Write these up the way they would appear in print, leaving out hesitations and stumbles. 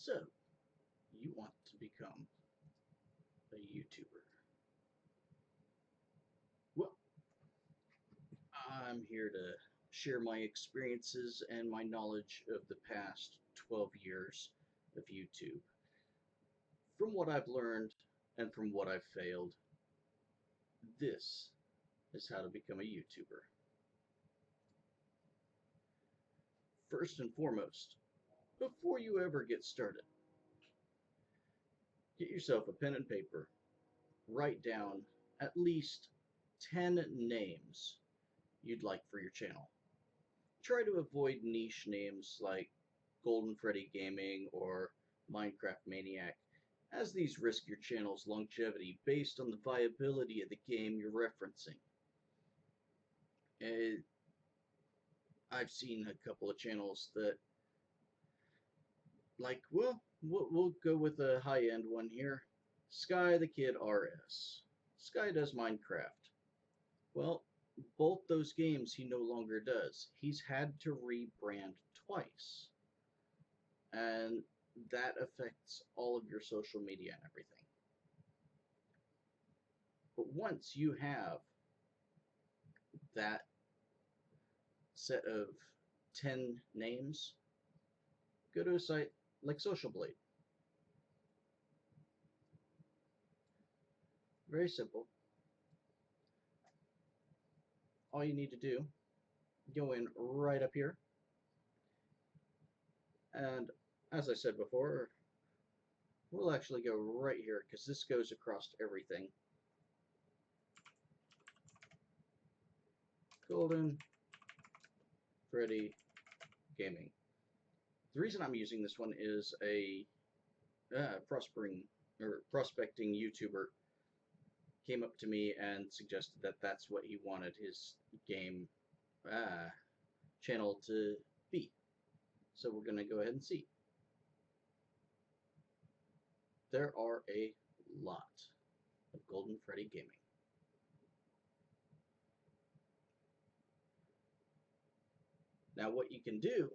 So, you want to become a YouTuber. Well, I'm here to share my experiences and my knowledge of the past 12 years of YouTube. From what I've learned and from what I've failed, this is how to become a YouTuber. First and foremost, before you ever get started, get yourself a pen and paper. Write down at least 10 names you'd like for your channel. Try to avoid niche names like Golden Freddy Gaming or Minecraft Maniac, as these risk your channel's longevity based on the viability of the game you're referencing. Uh, I've seen a couple of channels that, like, well, we'll go with a high-end one here. Sky the Kid RS. Sky does Minecraft. Well, both those games he no longer does. He's had to rebrand twice. And that affects all of your social media and everything. But once you have that set of 10 names, go to a site like Social Blade. Very simple. All you need to do, go in right up here, and as I said before, we'll actually go right here because this goes across everything. Golden Freddy Gaming. The reason I'm using this one is a prospecting YouTuber came up to me and suggested that that's what he wanted his game channel to be. So we're going to go ahead and see. There are a lot of Golden Freddy Gaming. Now what you can do,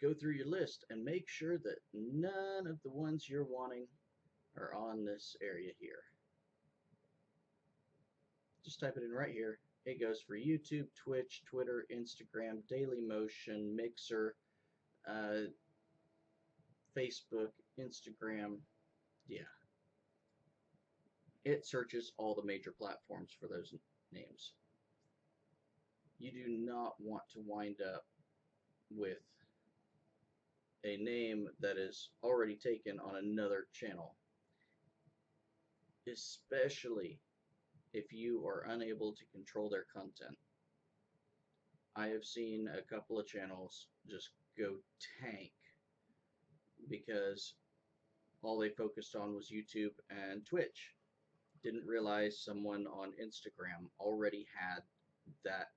go through your list and make sure that none of the ones you're wanting are on this area here. Just type it in right here. It goes for YouTube, Twitch, Twitter, Instagram, Dailymotion, Mixer, Facebook, Instagram. Yeah. It searches all the major platforms for those names. You do not want to wind up with a name that is already taken on another channel, especially if you are unable to control their content. I have seen a couple of channels just go tank because all they focused on was YouTube and Twitch. Didn't realize someone on Instagram already had that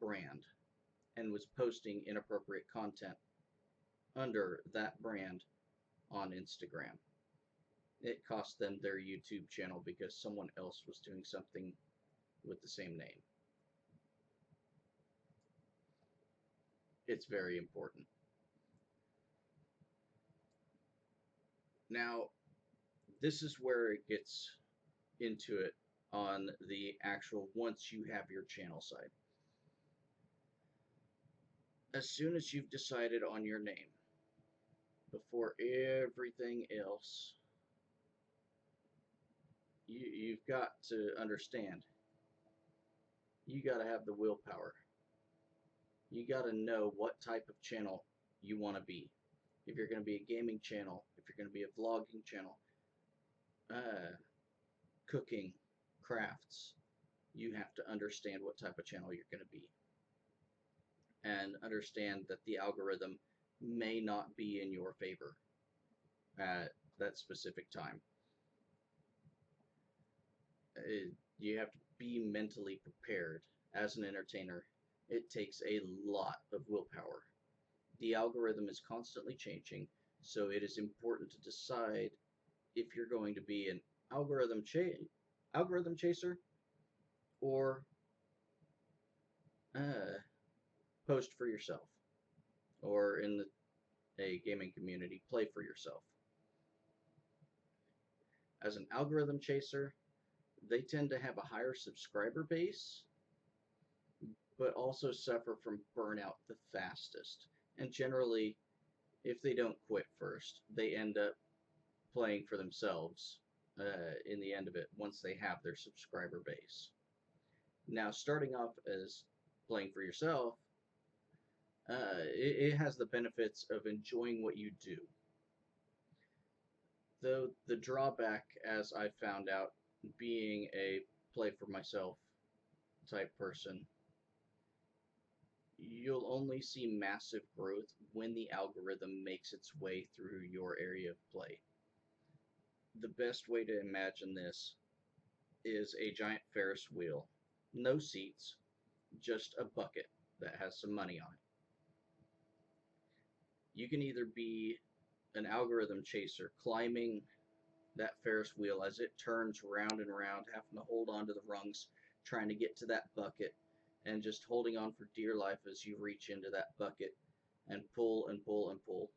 brand and was posting inappropriate content under that brand on Instagram. It cost them their YouTube channel because someone else was doing something with the same name. It's very important. Now, this is where it gets into it on the actual once you have your channel side. As soon as you've decided on your name, before everything else, you've got to understand, you got to have the willpower. You got to know what type of channel you want to be. If you're going to be a gaming channel, if you're going to be a vlogging channel, cooking, crafts, you have to understand what type of channel you're going to be. And understand that the algorithm may not be in your favor at that specific time. You have to be mentally prepared. As an entertainer, it takes a lot of willpower. The algorithm is constantly changing, so it is important to decide if you're going to be an algorithm chaser or post for yourself, or in a gaming community, play for yourself. As an algorithm chaser, they tend to have a higher subscriber base, but also suffer from burnout the fastest. And generally, if they don't quit first, they end up playing for themselves in the end of it once they have their subscriber base. Now, starting off as playing for yourself, it has the benefits of enjoying what you do. Though the drawback, as I found out, being a play for myself type person, you'll only see massive growth when the algorithm makes its way through your area of play. The best way to imagine this is a giant Ferris wheel. No seats, just a bucket that has some money on it. You can either be an algorithm chaser climbing that Ferris wheel as it turns round and round, having to hold on to the rungs, trying to get to that bucket, and just holding on for dear life as you reach into that bucket and pull and pull and pull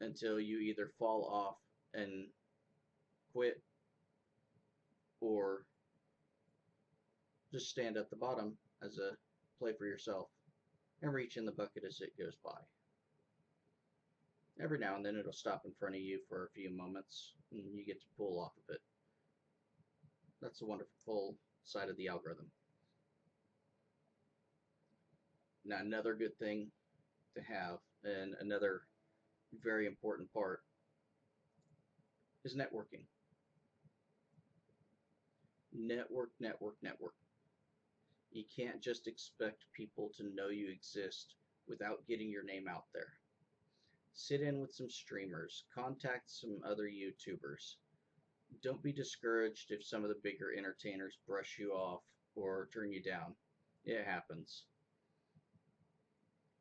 until you either fall off and quit or just stand at the bottom as a play for yourself and reach in the bucket as it goes by. Every now and then it'll stop in front of you for a few moments and you get to pull off of it. That's a wonderful side of the algorithm. Now, another good thing to have, and another very important part, is networking. Network, network, network. You can't just expect people to know you exist without getting your name out there. Sit in with some streamers, contact some other YouTubers. Don't be discouraged if some of the bigger entertainers brush you off or turn you down. It happens.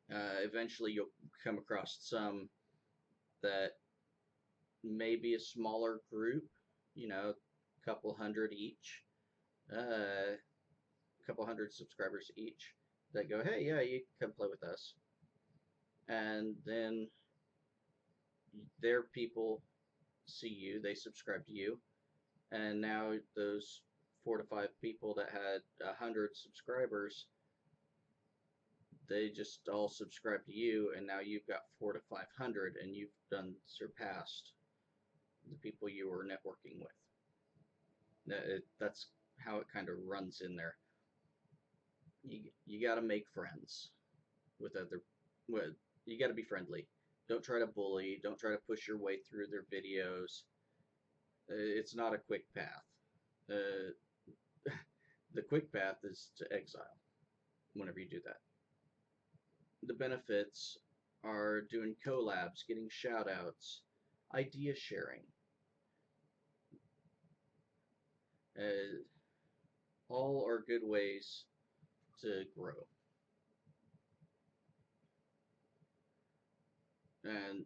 Eventually you'll come across some that may be a smaller group, a couple hundred each, a couple hundred subscribers each, that go, hey, yeah, you can come play with us. And then their people see you, they subscribe to you, and now those 4 to 5 people that had 100 subscribers, they just all subscribe to you, and now you've got 4 to 500, and you've surpassed the people you were networking with. That's how it kind of runs in there. You got to make friends with other. Well, you got to be friendly. Don't try to bully. Don't try to push your way through their videos. It's not a quick path. The quick path is to exile whenever you do that. The benefits are doing collabs, getting shout outs, idea sharing. All are good ways to grow. And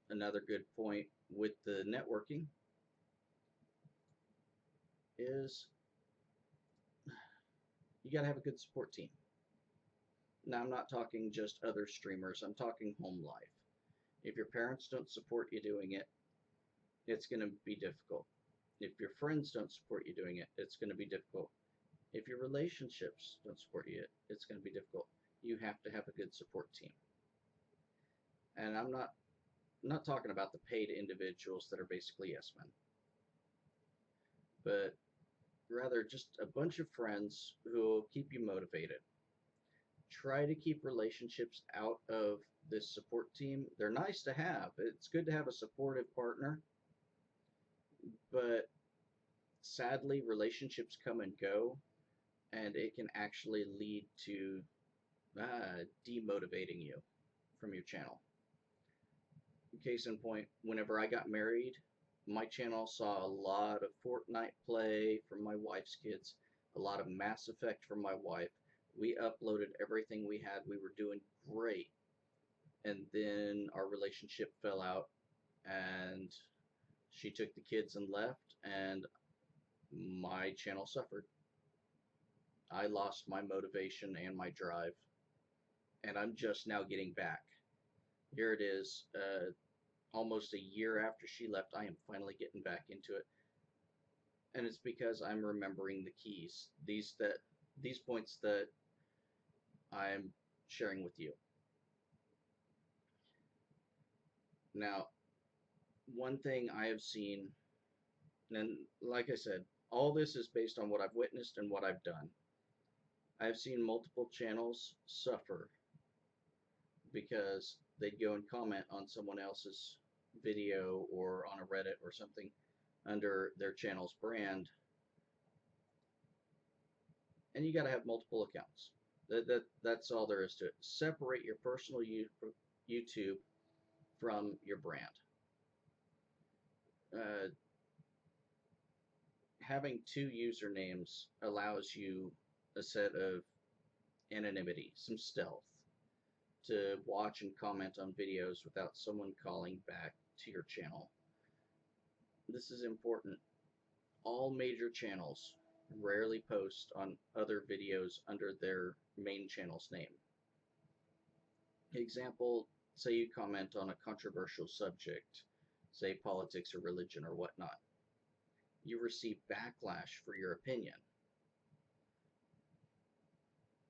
another good point with the networking is you got to have a good support team. Now, I'm not talking just other streamers, I'm talking home life. If your parents don't support you doing it, it's going to be difficult. If your friends don't support you doing it, it's going to be difficult. If your relationships don't support you, it's going to be difficult. You have to have a good support team. And I'm not talking about the paid individuals that are basically yes men, but rather just a bunch of friends who will keep you motivated. Try to keep relationships out of this support team. They're nice to have. It's good to have a supportive partner, but sadly, relationships come and go, and it can actually lead to demotivating you from your channel. Case in point, whenever I got married, my channel saw a lot of Fortnite play from my wife's kids, a lot of Mass Effect from my wife. We uploaded everything we had. We were doing great. And then our relationship fell out, and she took the kids and left, and my channel suffered. I lost my motivation and my drive. and I'm just now getting back. Here it is, almost a year after she left. I am finally getting back into it, and it's because I'm remembering the keys. These points that I'm sharing with you. Now, one thing I have seen, and like I said, all this is based on what I've witnessed and what I've done. I've seen multiple channels suffer because they'd go and comment on someone else's video or on a Reddit or something under their channel's brand, and you got to have multiple accounts. That's all there is to it. Separate your personal YouTube from your brand. Uh, Having two usernames allows you a set of anonymity, some stealth, to watch and comment on videos without someone calling back to your channel. This is important. All major channels rarely post on other videos under their main channel's name. Example, say you comment on a controversial subject, say politics or religion or whatnot. You receive backlash for your opinion.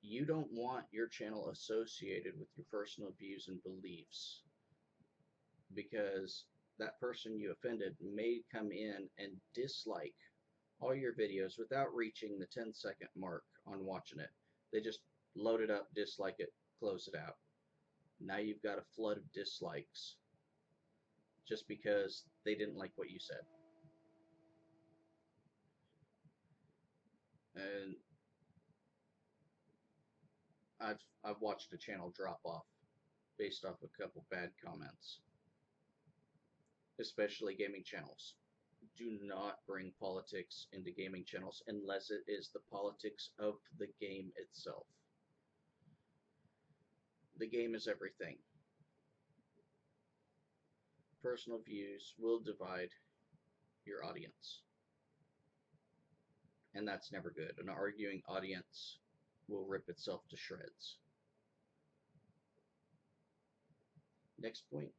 You don't want your channel associated with your personal views and beliefs, because that person you offended may come in and dislike all your videos without reaching the 10-second mark on watching it. They just load it up, dislike it, close it out. Now you've got a flood of dislikes just because they didn't like what you said. And I've watched a channel drop off based off a couple bad comments, especially gaming channels. Do not bring politics into gaming channels unless it is the politics of the game itself. The game is everything. Personal views will divide your audience, and that's never good. An arguing audience will rip itself to shreds. Next point.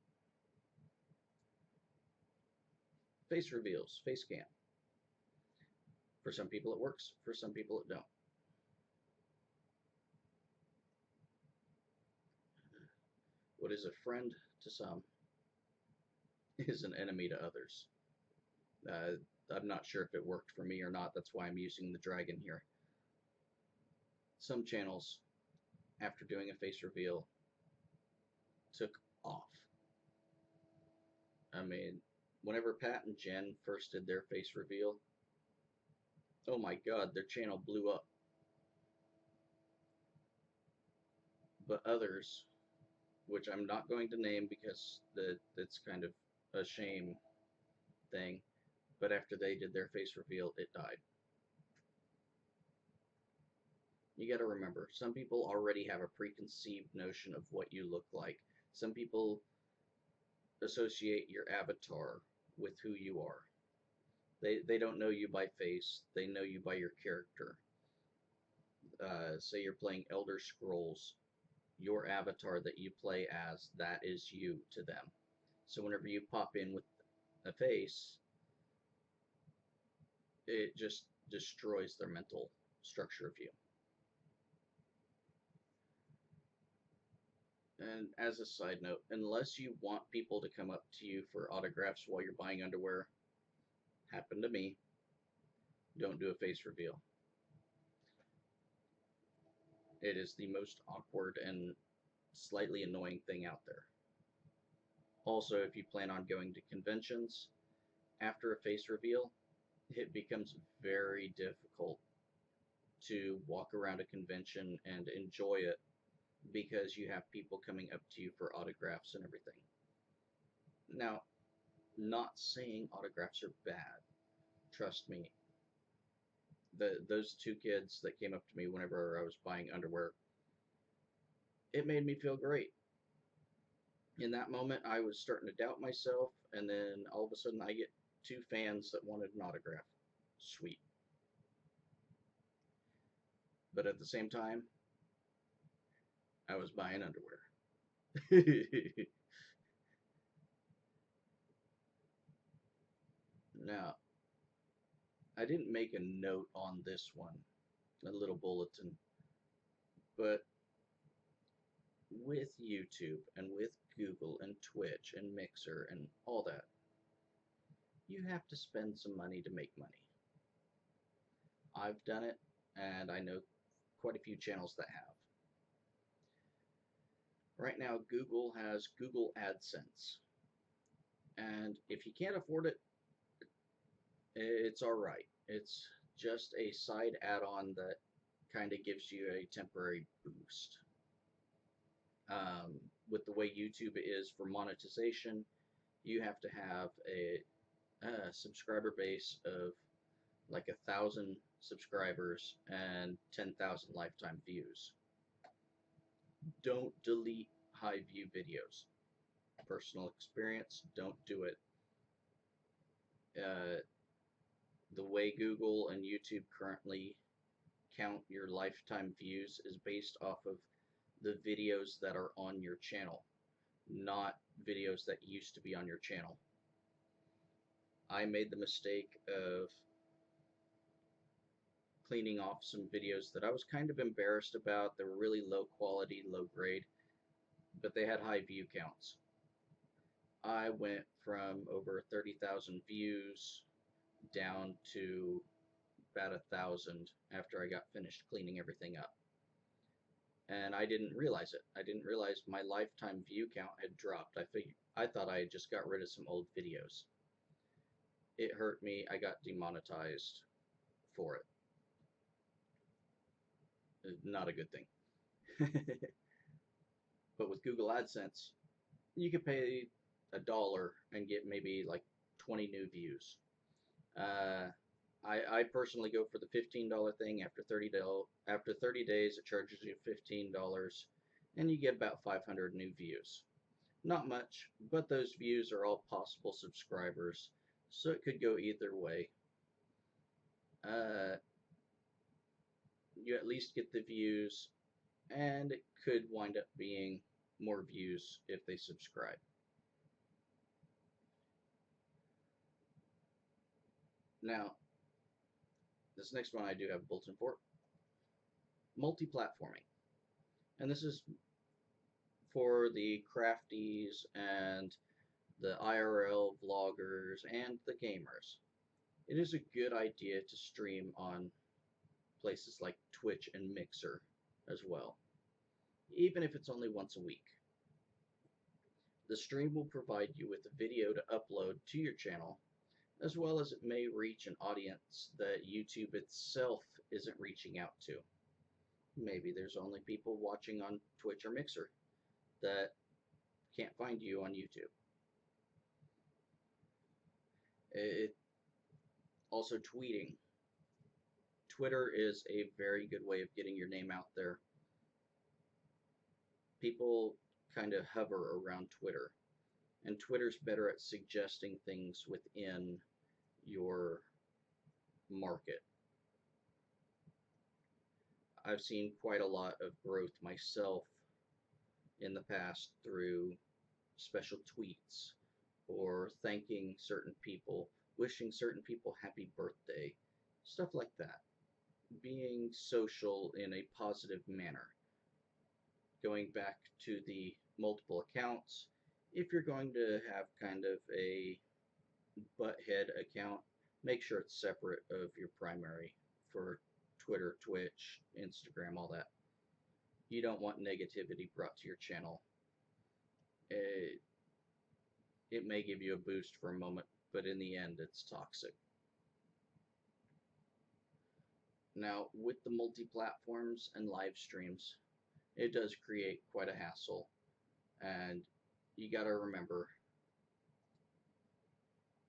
Face reveals, face cam. For some people it works, for some people it don't. What is a friend to some is an enemy to others. I'm not sure if it worked for me or not. That's why I'm using the dragon here. Some channels, after doing a face reveal, took off. I mean, whenever Pat and Jen first did their face reveal, oh my god, their channel blew up. But others, which I'm not going to name because that's kind of a shame thing, but after they did their face reveal, it died. You got to remember, some people already have a preconceived notion of what you look like. Some people associate your avatar with who you are. They don't know you by face, they know you by your character. Say you're playing Elder Scrolls, your avatar that you play as, that is you to them. So whenever you pop in with a face, it just destroys their mental structure of you. And as a side note, unless you want people to come up to you for autographs while you're buying underwear, happened to me, don't do a face reveal. It is the most awkward and slightly annoying thing out there. Also, if you plan on going to conventions, after a face reveal, it becomes very difficult to walk around a convention and enjoy it because you have people coming up to you for autographs and everything. Now, not saying autographs are bad. Trust me. Those two kids that came up to me whenever I was buying underwear, it made me feel great. In that moment, I was starting to doubt myself, and then all of a sudden I get two fans that wanted an autograph. Sweet. But at the same time, I was buying underwear. Now, I didn't make a note on this one, a little bulletin, but with YouTube and with Google and Twitch and Mixer and all that, you have to spend some money to make money. I've done it, and I know quite a few channels that have. Right now, Google has Google AdSense, and if you can't afford it, it's alright. It's just a side add-on that kind of gives you a temporary boost. With the way YouTube is for monetization, you have to have a subscriber base of like 1,000 subscribers and 10,000 lifetime views. Don't delete high view videos. Personal experience, don't do it. The way Google and YouTube currently count your lifetime views is based off of the videos that are on your channel, not videos that used to be on your channel. I made the mistake of cleaning off some videos that I was kind of embarrassed about. They were really low quality, low grade, but they had high view counts. I went from over 30,000 views down to about 1,000 after I got finished cleaning everything up. And I didn't realize it. I didn't realize my lifetime view count had dropped. I thought I had just got rid of some old videos. It hurt me. I got demonetized for it. Not a good thing. But with Google AdSense, you could pay $1 and get maybe like 20 new views. I personally go for the $15 thing. After 30 days, it charges you $15, and you get about 500 new views. Not much, but those views are all possible subscribers, so it could go either way. You at least get the views, and it could wind up being more views if they subscribe. Now, this next one I do have a bulletin for. Multi-platforming. And this is for the crafties and the IRL vloggers and the gamers. It is a good idea to stream on places like Twitch and Mixer as well, even if it's only once a week. The stream will provide you with a video to upload to your channel, as well as it may reach an audience that YouTube itself isn't reaching out to. Maybe there's only people watching on Twitch or Mixer that can't find you on YouTube. Also, tweeting. Twitter is a very good way of getting your name out there. People kind of hover around Twitter, and Twitter's better at suggesting things within your market. I've seen quite a lot of growth myself in the past through special tweets or thanking certain people, wishing certain people happy birthday, stuff like that. Being social in a positive manner. Going back to the multiple accounts, if you're going to have kind of a butthead account, make sure it's separate of your primary for Twitter, Twitch, Instagram, all that. You don't want negativity brought to your channel. It may give you a boost for a moment, but in the end, it's toxic. Now, with the multi-platforms and live streams, it does create quite a hassle, and you gotta remember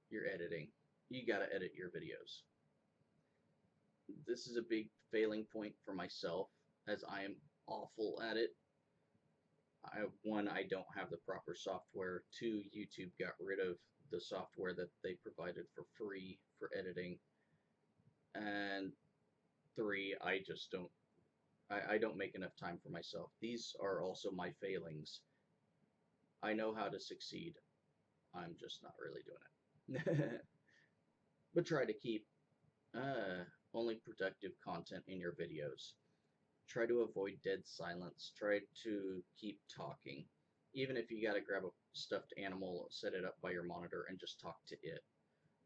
your editing. You gotta edit your videos. This is a big failing point for myself, as I am awful at it. One, I don't have the proper software. Two, YouTube got rid of the software that they provided for free for editing. And three, I I don't make enough time for myself. These are also my failings. I know how to succeed. I'm just not really doing it. But try to keep uh, only productive content in your videos. Try to avoid dead silence. Try to keep talking. Even if you gotta grab a stuffed animal, set it up by your monitor, and just talk to it.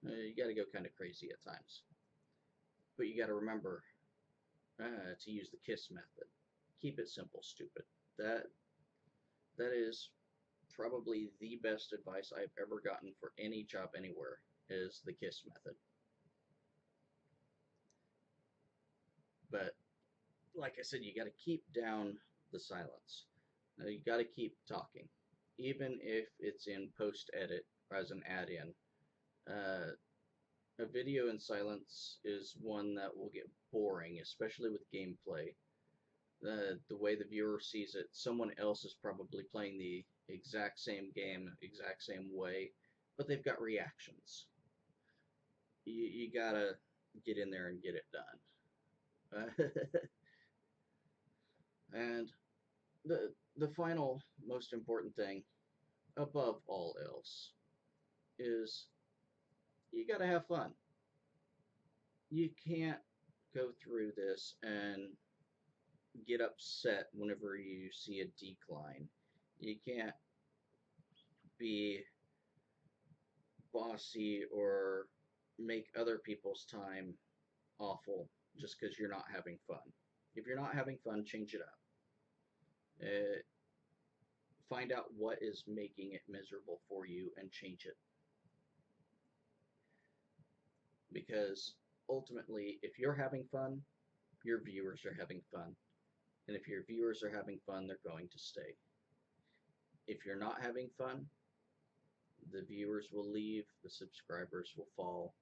You gotta go kind of crazy at times. But you gotta remember to use the KISS method. Keep it simple, stupid. That that is probably the best advice I've ever gotten for any job anywhere is the KISS method. But like I said, you got to keep down the silence. You got to keep talking, even if it's in post edit as an add-in. A video in silence is one that will get boring, especially with gameplay. The way the viewer sees it, someone else is probably playing the exact same game, exact same way, but they've got reactions. You gotta get in there and get it done. And the final most important thing, above all else, is you gotta have fun. You can't go through this and get upset whenever you see a decline. You can't be bossy or make other people's time awful just because you're not having fun. If you're not having fun, change it up. Uh, find out what is making it miserable for you and change it. Because ultimately, if you're having fun, your viewers are having fun. And if your viewers are having fun, they're going to stay. If you're not having fun, the viewers will leave, the subscribers will fall,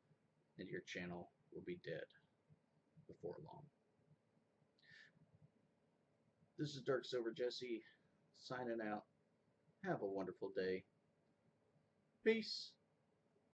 and your channel will be dead before long. This is Dark Silver Jesse signing out. Have a wonderful day. Peace.